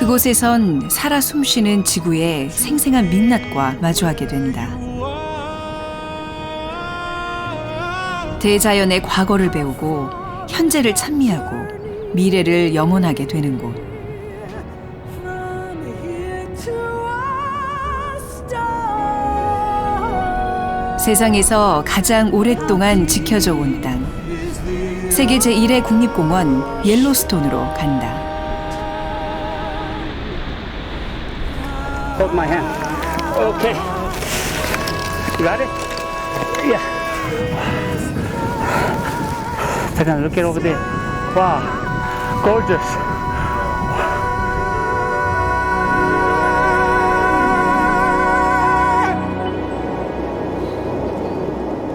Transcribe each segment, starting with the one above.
그곳에선 살아 숨쉬는 지구의 생생한 민낯과 마주하게 된다. 대자연의 과거를 배우고 현재를 찬미하고 미래를 염원하게 되는 곳. 세상에서 가장 오랫동안 지켜져 온 땅. 세계 제1의 국립공원 옐로스톤으로 간다. Hold my hand. Okay. You got it? Yeah. Take a look at over there. Wow. Gorgeous.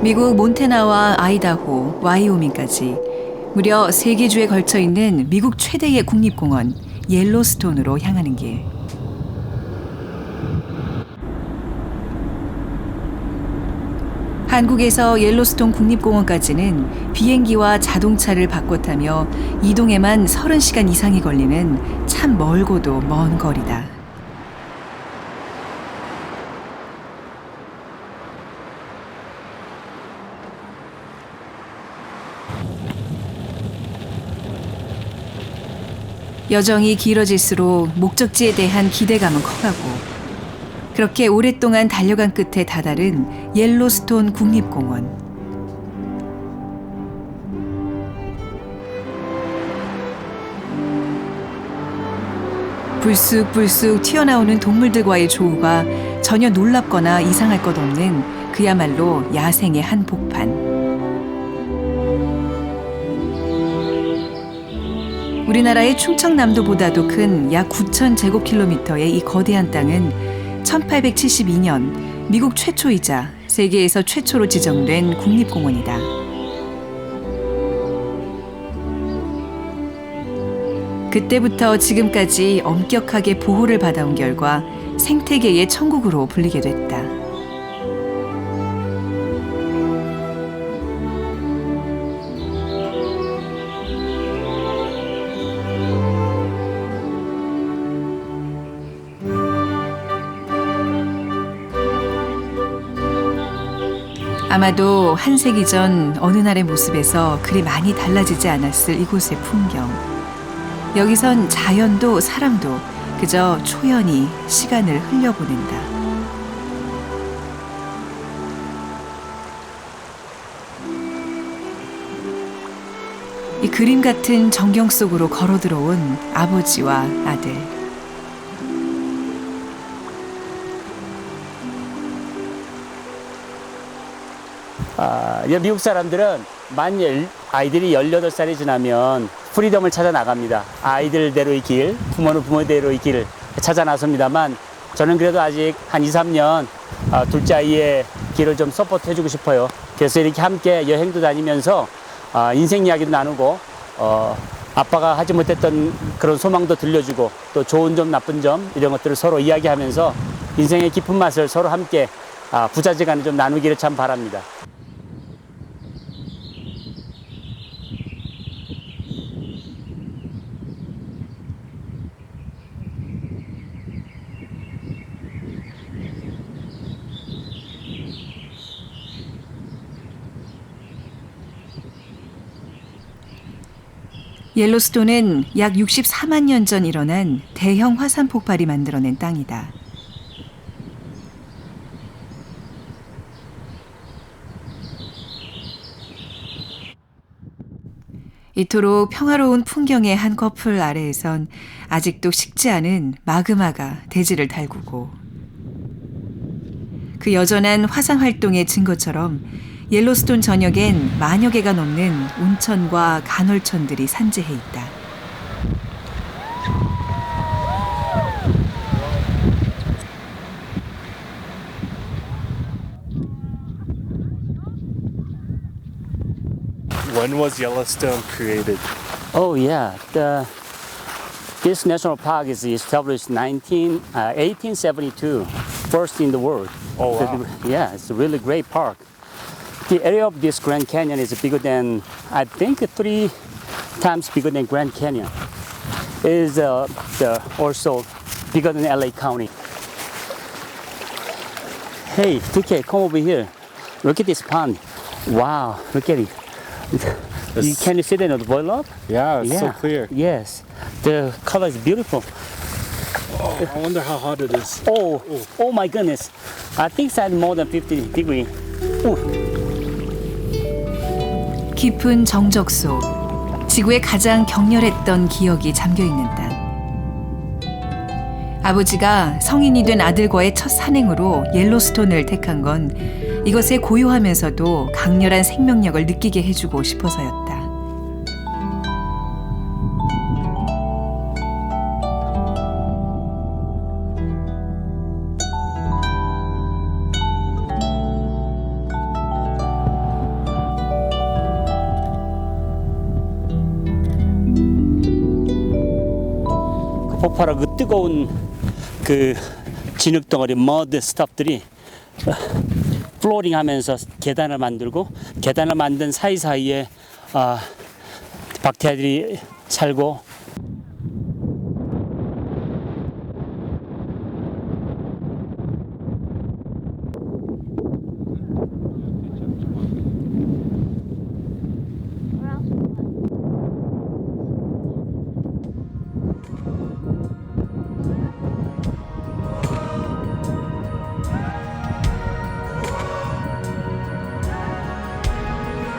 미국 몬태나와 아이다호, 와이오밍까지 무려 3개 주에 걸쳐 있는 미국 최대의 국립공원 옐로스톤으로 향하는 길. 한국에서 옐로스톤 국립공원까지는 비행기와 자동차를 바꿔 타며 이동에만 30시간 이상이 걸리는 참 멀고도 먼 거리다. 여정이 길어질수록 목적지에 대한 기대감은 커가고 그렇게 오랫동안 달려간 끝에 다다른 옐로스톤 국립공원. 불쑥불쑥 튀어나오는 동물들과의 조우가 전혀 놀랍거나 이상할 것 없는 그야말로 야생의 한복판. 우리나라의 충청남도보다도 큰 약 9,000제곱킬로미터의 이 거대한 땅은 1872년 미국 최초이자 세계에서 최초로 지정된 국립공원이다. 그때부터 지금까지 엄격하게 보호를 받아온 결과 생태계의 천국으로 불리게 됐다. 아마도 한 세기 전 어느 날의 모습에서 그리 많이 달라지지 않았을 이곳의 풍경. 여기선 자연도 사람도 그저 초연히 시간을 흘려보낸다. 이 그림 같은 전경 속으로 걸어 들어온 아버지와 아들. 미국 사람들은 아이들이 18살이 지나면 프리덤을 찾아 나갑니다. 아이들대로의 길, 부모는 부모대로의 길을 찾아 나섭니다만 저는 그래도 아직 한 2, 3년 둘째 아이의 길을 좀 서포트 해주고 싶어요. 그래서 이렇게 함께 여행도 다니면서 인생 이야기도 나누고 아빠가 하지 못했던 그런 소망도 들려주고 또 좋은 점, 나쁜 점 이런 것들을 서로 이야기하면서 인생의 깊은 맛을 서로 함께 부자지간에 좀 나누기를 참 바랍니다. 옐로스톤은 약 64만 년 전 일어난 대형 화산 폭발이 만들어낸 땅이다. 이토록 평화로운 풍경의 한 커플 아래에선 아직도 식지 않은 마그마가 대지를 달구고 그 여전한 화산 활동의 증거처럼 옐로스톤 전역엔 만여 개가 넘는 온천과 간헐천들이 산재해 있다. When was Yellowstone created? Oh yeah, this national park is established 1872, first in the world. Oh wow. Yeah, it's a really great park. The area of this Grand Canyon is bigger than, I think, 3 times bigger than Grand Canyon. is also bigger than LA County. Hey, TK, come over here. Look at this pond. Wow, look at it. Can you see the boil up? Yeah, it's so clear. Yes, the color is beautiful. Oh, I wonder how hot it is. Oh my goodness. I think it's at more than 50 degrees. 깊은 정적 속 지구의 가장 격렬했던 기억이 잠겨 있는 땅. 아버지가 성인이 된 아들과의 첫 산행으로 옐로스톤을 택한 건 이것의 고요하면서도 강렬한 생명력을 느끼게 해주고 싶어서였다. 폭발하고 그 뜨거운 그 진흙 덩어리 머드 스탑들이 플로링 하면서 계단을 만들고 계단을 만든 사이사이에 박테리아들이 살고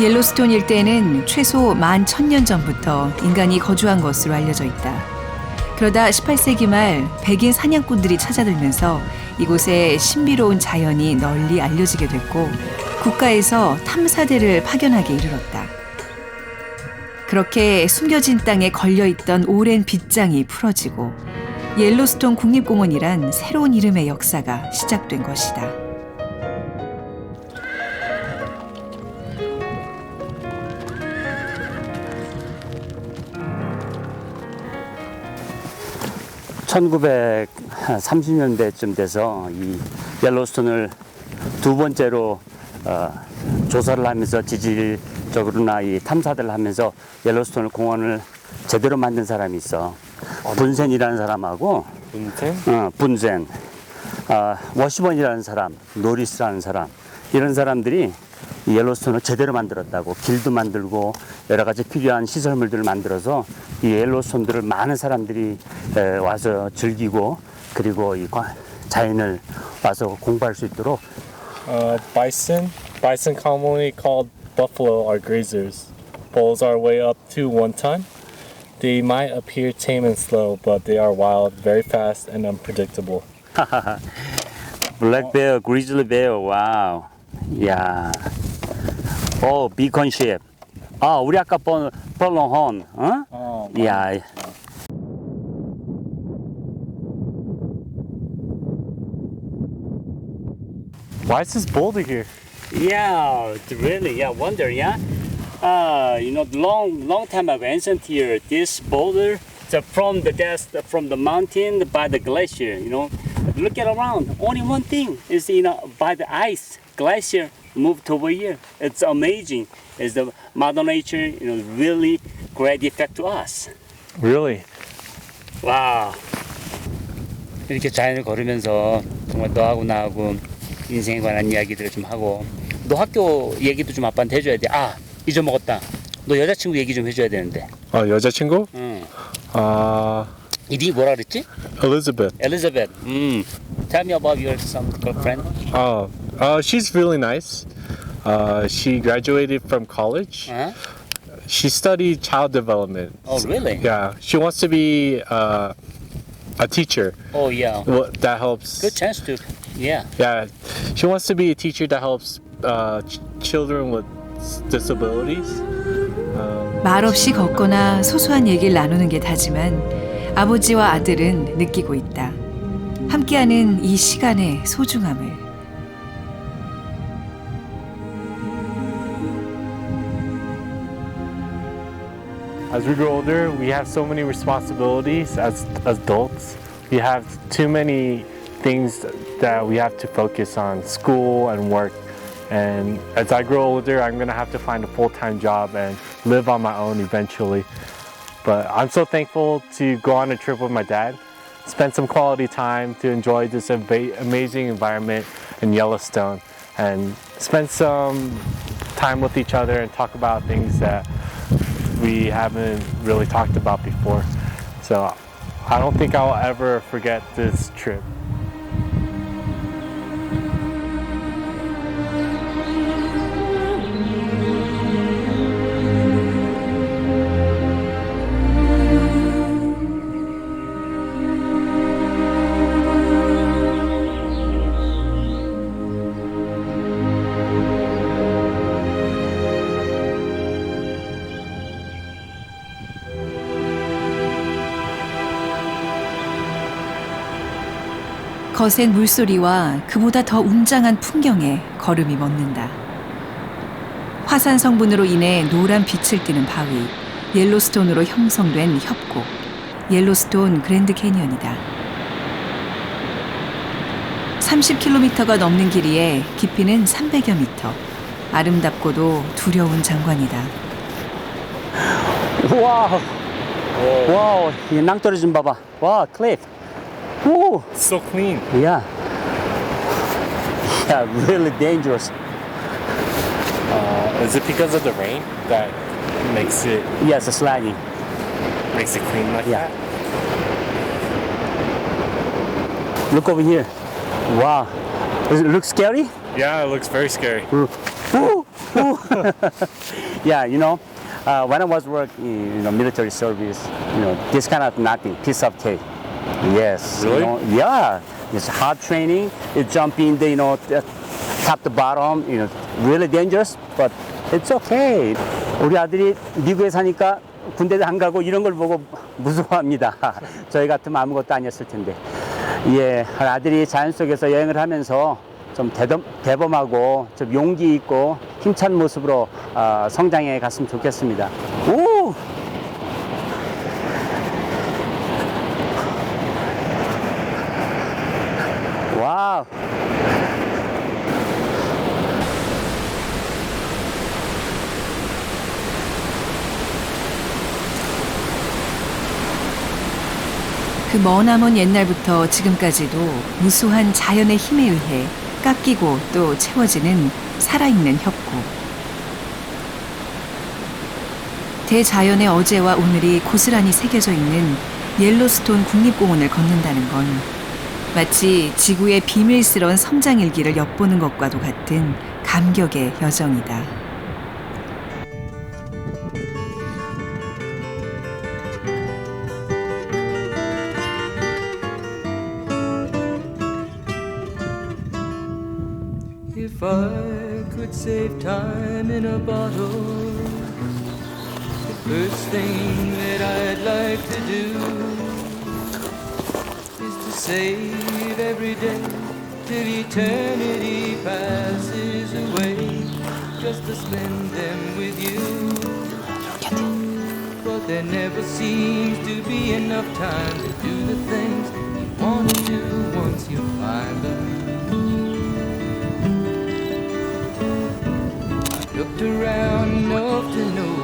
옐로스톤 일대에는 최소 11,000년 전부터 인간이 거주한 것으로 알려져 있다. 그러다 18세기 말 백인 사냥꾼들이 찾아들면서 이곳에 신비로운 자연이 널리 알려지게 됐고 국가에서 탐사대를 파견하게 이르렀다. 그렇게 숨겨진 땅에 걸려있던 오랜 빗장이 풀어지고 옐로스톤 국립공원이란 새로운 이름의 역사가 시작된 것이다. 1930년대쯤 돼서 이 옐로스톤을 두 번째로 조사를 하면서 지질적으로나 이 탐사들을 하면서 옐로스톤 공원을 제대로 만든 사람이 있어. 분센이라는 사람하고 분센, 워시번이라는 사람, 노리스라는 사람, 이런 사람들이 이 옐로스톤을 제대로 만들었다고. 길도 만들고 여러 가지 필요한 시설물들을 만들어서 이 옐로스톤들을 많은 사람들이 와서 즐기고 그리고 이 자연을 와서 공부할 수 있도록. Bison commonly called buffalo are grazers. Bulls are way up to 1 ton. They might appear tame and slow, but they are wild, very fast, and unpredictable. Black bear, grizzly bear, wow. 야, 비컨 쉐프. 우리 아까 본 롱혼, 야. Why is this boulder here? Yeah, really, yeah, wonder, yeah. Long time ago, ancient here, this boulder, from the mountain by the glacier, look at around. Only one thing is, by the ice, glacier moved over here. It's amazing. It's the Mother Nature, really great effect to us. Really? 와. 이렇게 자연을 걸으면서 정말 너하고 나하고 인생에 관한 이야기들을 좀 하고, 너 학교 얘기도 좀 아빠한테 해줘야 돼. 잊어먹었다. 너 여자친구 얘기 좀 해줘야 되는데. 여자친구? 응. 이름이 뭐라 그랬지? Elizabeth. Elizabeth. Tell me about your girlfriend. She's really nice. She graduated from college. She studied child development. Oh, really? Yeah. She wants to be a teacher. Oh, yeah. That helps. Good chance to. Yeah. Yeah. She wants to be a teacher that helps children with disabilities. 말없이 걷거나 소소한 얘기를 나누는 게 다지만 아버지와 아들은 느끼고 있다. 함께하는 이 시간의 소중함을. As we grow older, we have so many responsibilities as adults. We have too many things that we have to focus on, school and work. And as I grow older, I'm gonna have to find a full-time job and live on my own eventually. But I'm so thankful to go on a trip with my dad, spend some quality time to enjoy this amazing environment in Yellowstone, and spend some time with each other and talk about things that we haven't really talked about before. So I don't think I'll ever forget this trip. 거센 물소리와 그보다 더 웅장한 풍경에 걸음이 멎는다. 화산 성분으로 인해 노란 빛을 띠는 바위, 옐로스톤으로 형성된 협곡, 옐로스톤 그랜드 캐니언이다. 30km가 넘는 길이에 깊이는 300여 미터. 아름답고도 두려운 장관이다. 와우. 와우. 이 낭떠러 좀 봐봐. 와, 클리프. 오. So clean. Yeah. Yeah, really dangerous. Is it because of the rain that makes it Yes, sliding. clean like Yeah. that? Look over here. Wow. Does it look scary? Yeah, it looks very scary. Yeah, when I was working in military service, this kind of nothing, piece of cake. Yes. Really? Yeah. It's hard training. You jump in the, top to bottom, really dangerous, but it's okay. 우리 아들이 미국에 사니까 군대도 안 가고 이런 걸 보고 무서워합니다. 저희 같으면 아무것도 아니었을 텐데. 예, 아들이 자연 속에서 여행을 하면서 좀 대범하고 좀 용기 있고 힘찬 모습으로 성장해 갔으면 좋겠습니다. 오! 와우! 그 머나먼 옛날부터 지금까지도 무수한 자연의 힘에 의해 깎이고 또 채워지는 살아있는 협곡. 대자연의 어제와 오늘이 고스란히 새겨져 있는 옐로스톤 국립공원을 걷는다는 건 마치 지구의 비밀스러운 성장일기를 엿보는 것과도 같은 감격의 여정이다. If I could save time in a bottle, the first thing that I'd like to do is to save every day till eternity passes away, just to spend them with you. But there never seems to be enough time to do the things you want to do once you find them. Looked around enough to know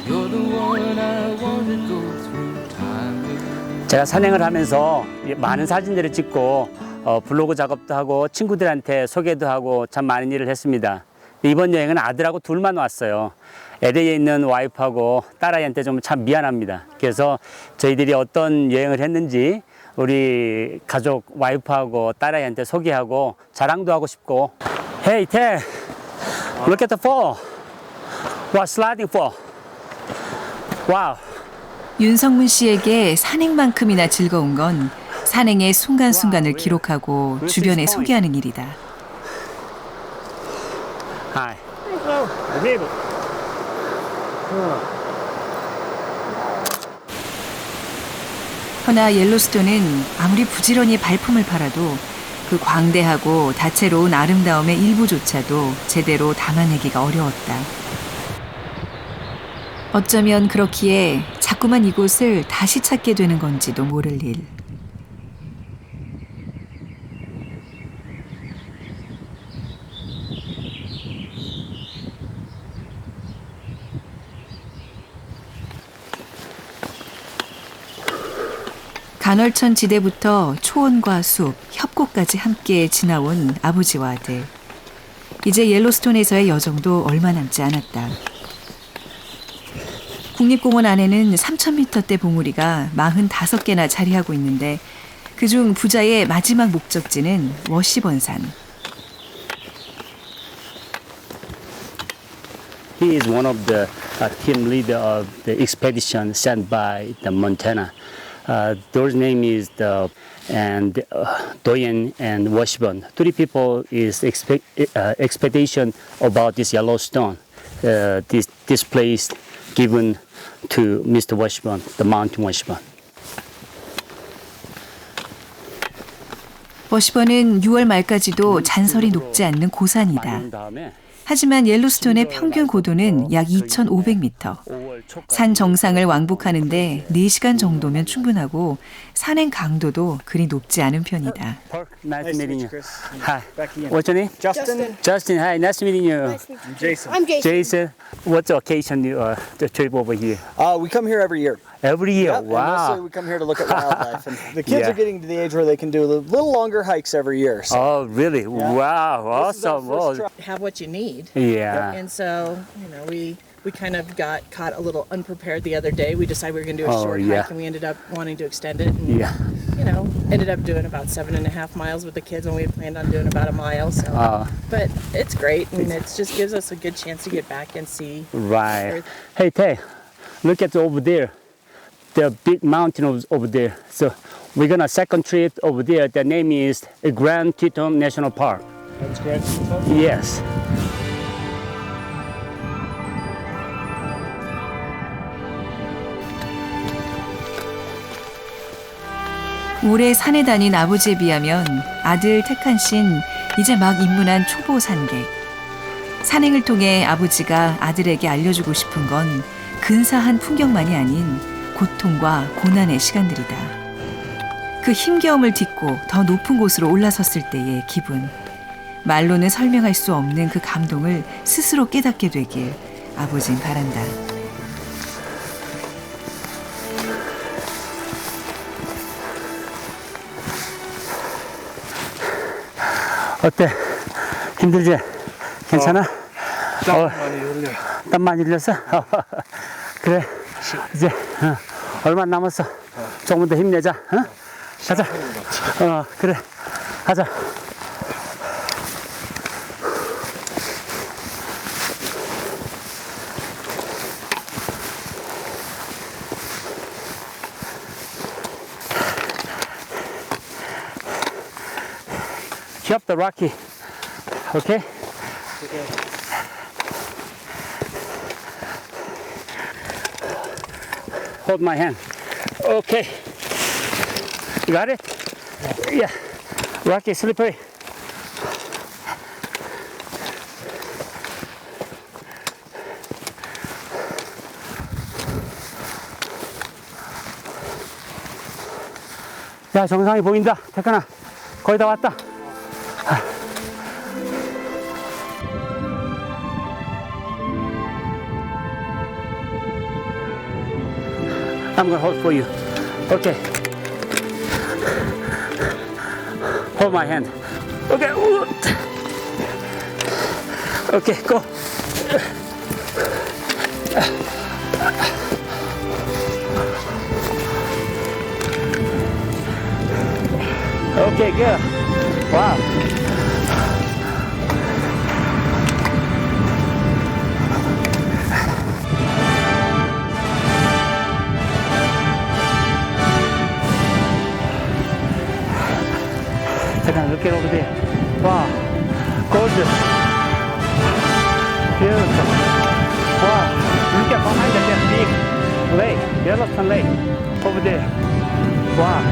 you're the one I want to go through time with. 제가 산행을 하면서 많은 사진들을 찍고 블로그 작업도 하고 친구들한테 소개도 하고 참 많은 일을 했습니다. 이번 여행은 아들하고 둘만 왔어요. LA에 있는 와이프하고 딸아이한테 좀 참 미안합니다. 그래서 저희들이 어떤 여행을 했는지 우리 가족 와이프하고 딸아이한테 소개하고 자랑도 하고 싶고. Hey, Ted, look at the fall. What sliding fall? Wow. 윤성문 씨에게 산행만큼이나 즐거운 건 산행의 순간순간을 기록하고 주변에 소개하는 일이다. Hi. Hello. 허나 옐로스톤은 아무리 부지런히 발품을 팔아도 그 광대하고 다채로운 아름다움의 일부조차도 제대로 담아내기가 어려웠다. 어쩌면 그렇기에 자꾸만 이곳을 다시 찾게 되는 건지도 모를 일. 간헐천 지대부터 초원과 숲, 협곡까지 함께 지나온 아버지와 아들. 이제 옐로스톤에서의 여정도 얼마 남지 않았다. 국립공원 안에는 3,000m대 봉우리가 45개나 자리하고 있는데 그중 부자의 마지막 목적지는 워시번산. He is one of the team leader of the expedition sent by the Montana. Those name is Doyen and Washburn. Three people is expedition about this Yellowstone. This place given to Mr. Washburn, the Mountain Washburn. 워시번은 6월 말까지도 잔설이 녹지 않는 고산이다. 하지만 옐로스톤의 평균 고도는 약 2,500m. 산 정상을 왕복하는데 4시간 정도면 충분하고 산행 강도도 그리 높지 않은 편이다. Nice meeting you. Hi. What's your name? Justin. Justin. Hi. Nice meeting you. Nice to meet you. Jason. I'm Jason. Jason. What's the occasion you the trip over here? We come here every year. Every year. Yep, and mostly Wow. we come here to look at wildlife. And the kids Yeah. are getting to the age where they can do a little longer hikes every year. So Oh, really? Wow. this is our Awesome. first Oh, try. have what you need. yeah. And so, we kind of got caught a little unprepared the other day. We decided we were going to do a Oh, short yeah. hike, and we ended up wanting to extend it. And, Yeah. ended up doing about 7.5 miles with the kids when we had planned on doing about a mile. So, but it's great, and it just gives us a good chance to get back and see. Right. Hey, Tay, look at over there. The big mountain over there. So we're gonna second trip over there. The name is Grand Teton National Park. That's Grand Teton? Yes. 오래 산에 다닌 아버지에 비하면 아들 태칸 씨는 이제 막 입문한 초보 산객. 산행을 통해 아버지가 아들에게 알려주고 싶은 건 근사한 풍경만이 아닌 고통과 고난의 시간들이다. 그 힘겨움을 딛고 더 높은 곳으로 올라섰을 때의 기분. 말로는 설명할 수 없는 그 감동을 스스로 깨닫게 되길 아버진 바란다. 어때? 힘들지? 괜찮아? 땀 많이 흘려. 땀 많이 흘렸어? 그래. 이제 얼마 안 남았어. 조금 더 힘내자. 가자. 그래. 가자. Keep the rocky. Okay? Hold my hand. Okay. You got it? Yeah. Rocky, slippery. 야, 정상이 보인다. 태칸아, 거의 다 왔다. I'm gonna hold for you. Okay. Hold my hand. Okay. Okay, go. Okay, good. Wow. Look at over there. Wow. Gorgeous. Beautiful. Wow. Look at behind that big lake. Yellowstone Lake. Over there. Wow.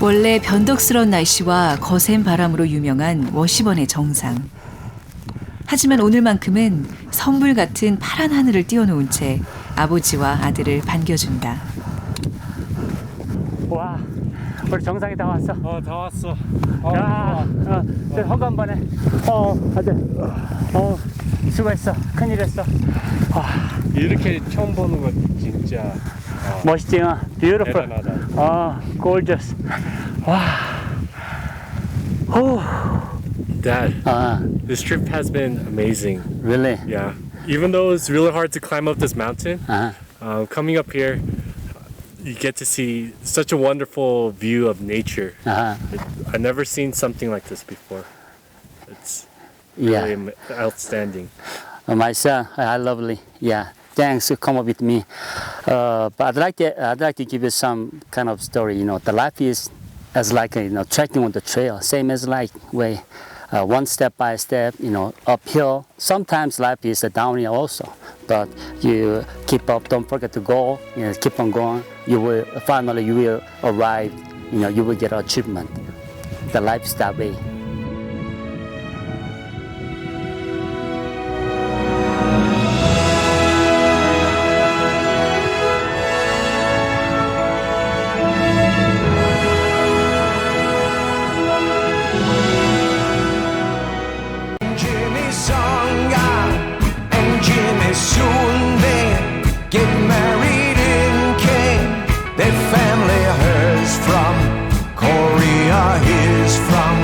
원래 변덕스러운 날씨와 거센 바람으로 유명한 워시번의 정상. 하지만 오늘만큼은 선불 같은 파란 하늘을 띄워놓은 채 아버지와 아들을 반겨준다. 와, 우리 정상에 다 왔어. 다 왔어. 야, 저 허가 한 번에. 아들. 수고했어. 큰일했어. 이렇게 처음 보는 건 진짜 멋있지? Beautiful. 대단하다. Gorgeous. 와. 후. Dad, this trip has been amazing. Really? Yeah. Even though it's really hard to climb up this mountain, coming up here, you get to see such a wonderful view of nature. I've never seen something like this before. It's Yeah. really outstanding. My son, lovely. Yeah. Thanks to come up with me. But I'd like to give you some kind of story. You know, the life is as like trekking on the trail, same as like way, one step by step. You know, uphill. Sometimes life is downhill also. But you keep up. Don't forget to go. You know, keep on going. You will finally arrive. You know, you will get achievement. The life is that way. Jimmy Songa and Jimmy Soonbe get married in King. Their family hers from Korea, his from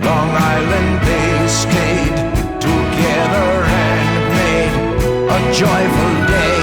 Long Island. They stayed together and made a joyful day.